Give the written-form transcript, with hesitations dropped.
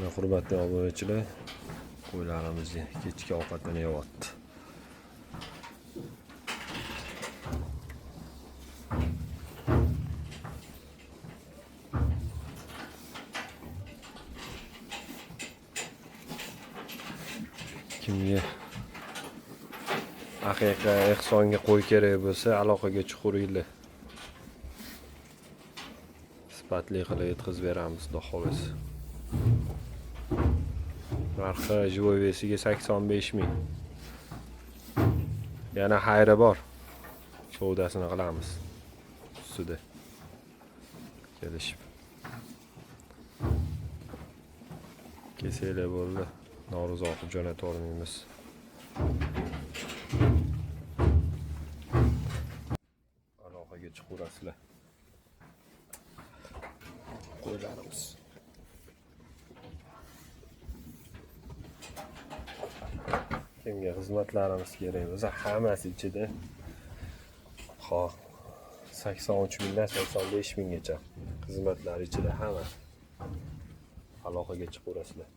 Hurmatli obunachilar, qo'ylarimizni kechki ovqatlanyapti. Kimga haqiqiy ehsonga qo'y kerak bo'lsa, aloqaga chiqaringlar. Sifatli qilib yetkazib beramiz, xudo xolasa. Narxi jivovesiga 85 ming. Yana xayri bor. Savdosini qilamiz. Ustida kelishib. Kesanglar bo'ldi. Norozi qilib jo'natavermaymiz. Aloqaga chiqaverasizlar. Qo'ylarimiz. Kimga xizmatlarimiz kerak bo'lsa, hammasi ichida. Xo'p, 83 mingdan 85 minggacha xizmatlar ichida hamma. Aloqaga chiqaverasizlar.